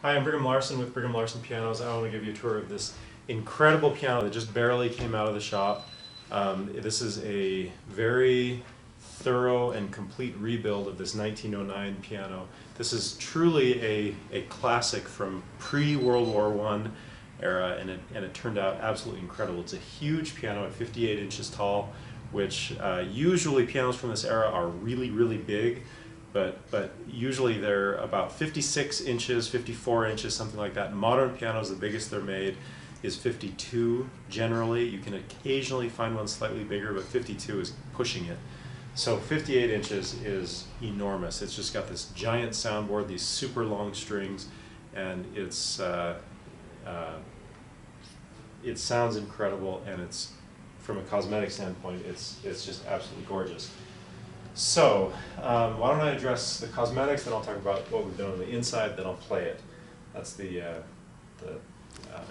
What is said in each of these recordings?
Hi, I'm Brigham Larson with Brigham Larson Pianos. I want to give you a tour of this incredible piano that just barely came out of the shop. This is a very thorough and complete rebuild of this 1909 piano. This is truly a classic from pre-World War I era, and it turned out absolutely incredible. It's a huge piano at 58 inches tall, which usually pianos from this era are really, really big. But usually they're about 56 inches, 54 inches, something like that. Modern pianos, the biggest they're made is 52 generally. You can occasionally find one slightly bigger, but 52 is pushing it. So 58 inches is enormous. It's just got this giant soundboard, these super long strings, and it sounds incredible, and it's, from a cosmetic standpoint, it's just absolutely gorgeous. So, why don't I address the cosmetics, then I'll talk about what we've done on the inside, then I'll play it. That's the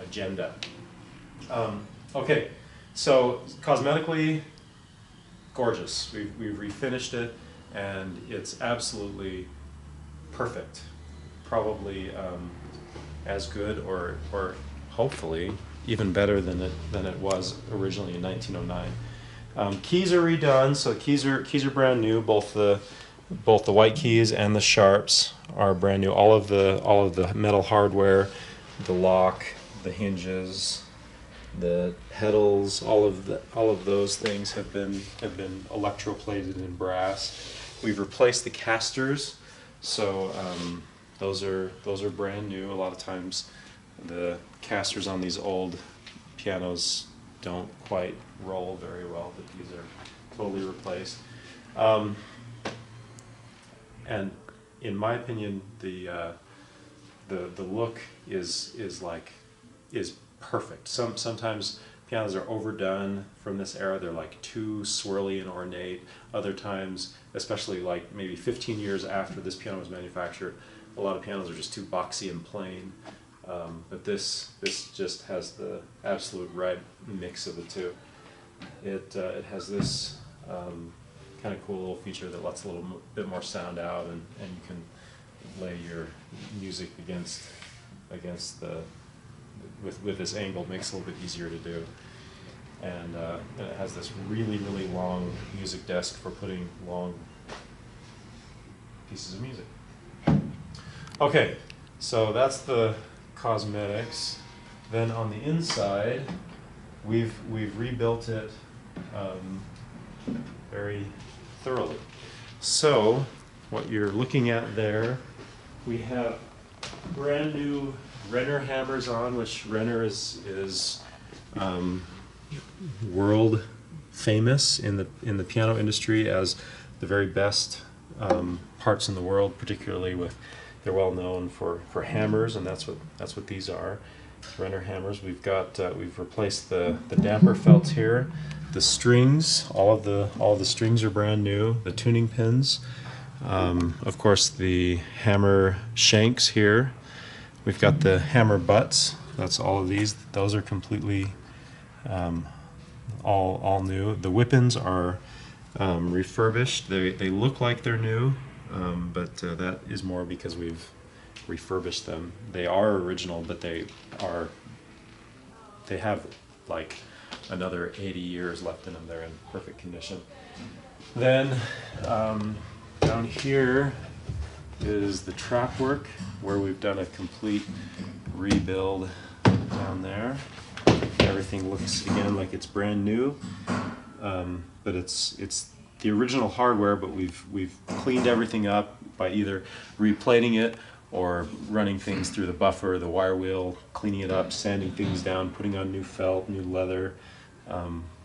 agenda. Okay, so cosmetically, gorgeous. We've refinished it, and it's absolutely perfect. Probably as good, or hopefully even better than it was originally in 1909. Keys are redone, so keys are brand new. Both the white keys and the sharps are brand new. All of the metal hardware, the lock, the hinges, the pedals, all of those things have been electroplated in brass. We've replaced the casters, so those are brand new. A lot of times the casters on these old pianos don't quite roll very well, but these are totally replaced. And in my opinion, the look is perfect. Sometimes pianos are overdone from this era. They're like too swirly and ornate. Other times, especially like maybe 15 years after this piano was manufactured, a lot of pianos are just too boxy and plain. But this just has the absolute right mix of the two. It has this kind of cool little feature that lets a little bit more sound out, and you can lay your music against the with this angle. Makes it a little bit easier to do. And it has this really, really long music desk for putting long pieces of music. Okay, so that's the cosmetics. Then on the inside, we've rebuilt it very thoroughly. So what you're looking at there, we have brand new Renner hammers on, which Renner is world famous in the piano industry as the very best parts in the world, particularly with. They're well known for hammers, and that's what these are, Renner hammers. We've replaced the damper felts here, the strings. All of the strings are brand new. The tuning pins, of course, the hammer shanks here. We've got the hammer butts. That's all of these. Those are completely all new. The whippens are refurbished. They look like they're new. But that is more because we've refurbished them. They are original, but they have like another 80 years left in them. They're in perfect condition. Then down here is the trapwork, where we've done a complete rebuild down there. Everything looks again like it's brand new, but it's the original hardware, but we've cleaned everything up by either replating it or running things through the buffer, the wire wheel, cleaning it up, sanding things down, putting on new felt, new leather,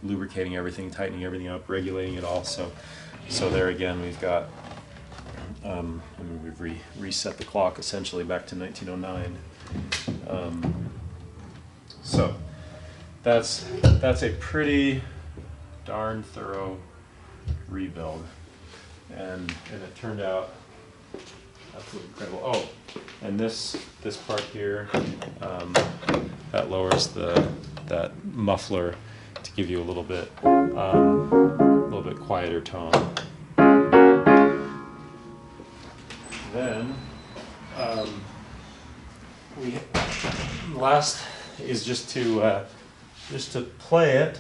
lubricating everything, tightening everything up, regulating it all. So there again, we've got we've reset the clock essentially back to 1909. So that's a pretty darn thorough rebuild, and it turned out absolutely incredible. Oh, and this part here, that lowers that muffler to give you a little bit quieter tone. Then last is just to play it.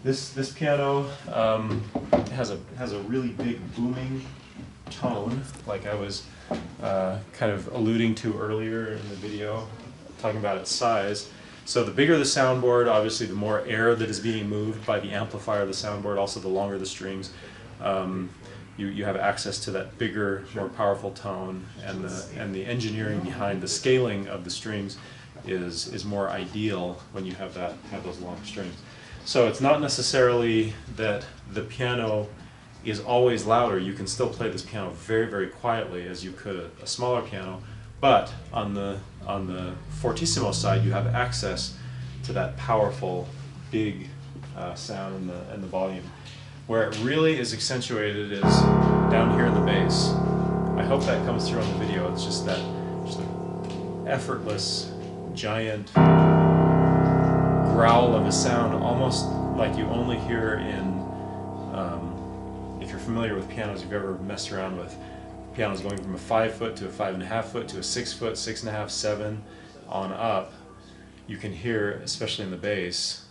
This piano has a really big booming tone, like I was kind of alluding to earlier in the video, talking about its size. So the bigger the soundboard, obviously the more air that is being moved by the amplifier of the soundboard, also the longer the strings. You have access to that bigger, more powerful tone, and the engineering behind the scaling of the strings is more ideal when you have those long strings. So it's not necessarily that the piano is always louder. You can still play this piano very, very quietly as you could a smaller piano, but on the fortissimo side you have access to that powerful, big sound and the volume. Where it really is accentuated is down here in the bass. I hope that comes through on the video. It's just that effortless, giant growl of a sound, almost like you only hear in, if you're familiar with pianos, if you've ever messed around with pianos going from a 5 foot to a 5.5 foot to a 6 foot, 6.5, 7 on up, you can hear, especially in the bass,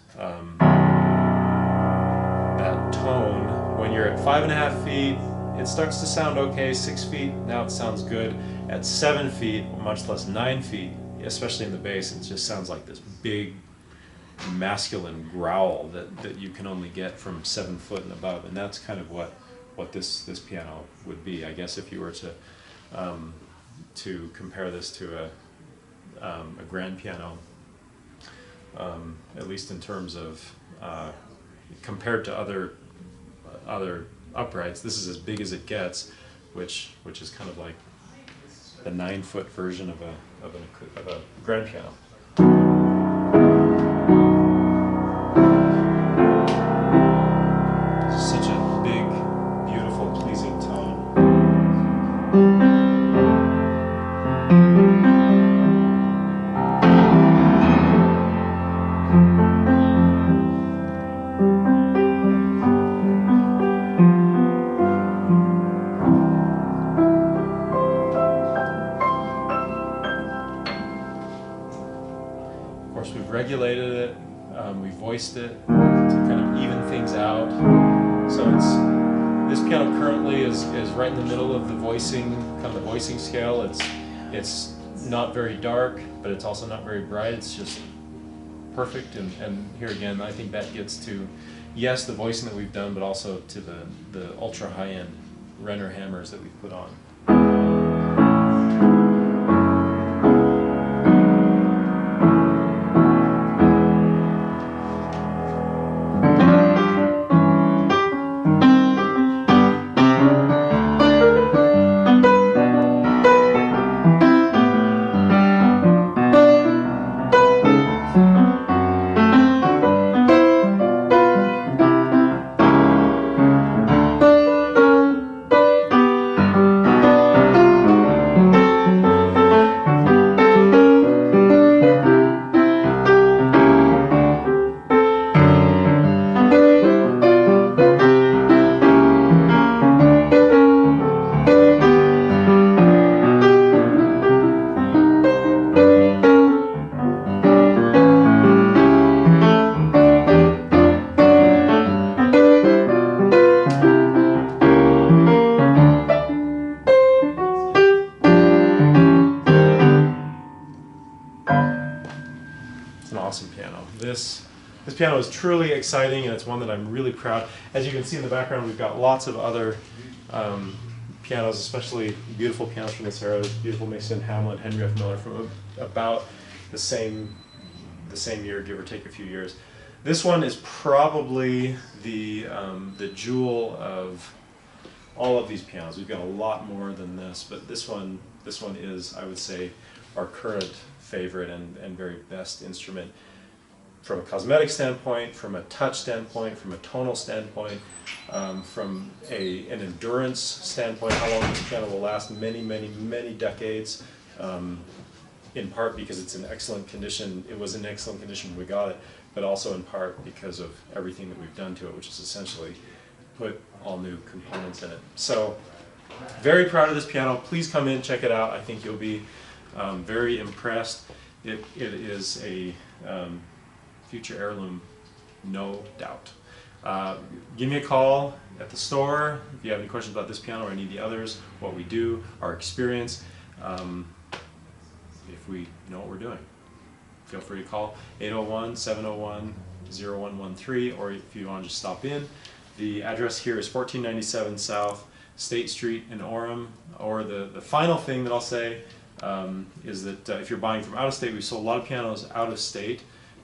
that tone. When you're at 5.5 feet, it starts to sound okay. 6 feet, now it sounds good. At 7 feet, much less 9 feet, especially in the bass, it just sounds like this big masculine growl that you can only get from 7 foot and above, and that's kind of what this piano would be, I guess, if you were to compare this to a grand piano, at least in terms of compared to other uprights. This is as big as it gets, which is kind of like the 9 foot version of a grand piano. Such a big, beautiful, pleasing tone. Of course, we've regulated it, we've voiced it to kind of even things out. So this piano currently is right in the middle of the voicing, kind of the voicing scale. It's not very dark, but it's also not very bright. It's just perfect. And here again, I think that gets to, yes, the voicing that we've done, but also to the ultra high-end Renner hammers that we've put on. Awesome piano. This piano is truly exciting, and it's one that I'm really proud. As you can see in the background, we've got lots of other pianos, especially beautiful pianos from this era. Beautiful Mason Hamlet, Henry F. Miller from about the same year, give or take a few years. This one is probably the jewel of all of these pianos. We've got a lot more than this, but this one is, I would say, our current favorite and very best instrument from a cosmetic standpoint, from a touch standpoint, from a tonal standpoint, from an endurance standpoint. How long this piano will last? Many, many, many decades. In part because it's in excellent condition. It was in excellent condition when we got it, but also in part because of everything that we've done to it, which is essentially put all new components in it. So very proud of this piano. Please come in, check it out. I think you'll be very impressed. It is a future heirloom, no doubt. Give me a call at the store if you have any questions about this piano or any of the others, what we do, our experience. If we know what we're doing, feel free to call 801-701-0113, or if you want to just stop in. The address here is 1497 South State Street in Orem. Or the final thing that I'll say is that if you're buying from out of state, we sold a lot of pianos out of state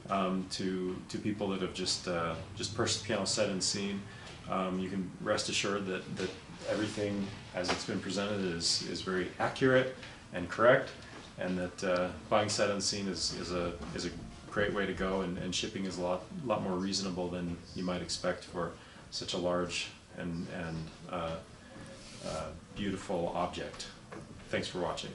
to people that have just purchased the piano set and seen. You can rest assured that everything as it's been presented is very accurate and correct, and that buying set unseen is a great way to go, and shipping is a lot more reasonable than you might expect for such a large and beautiful object. Thanks for watching.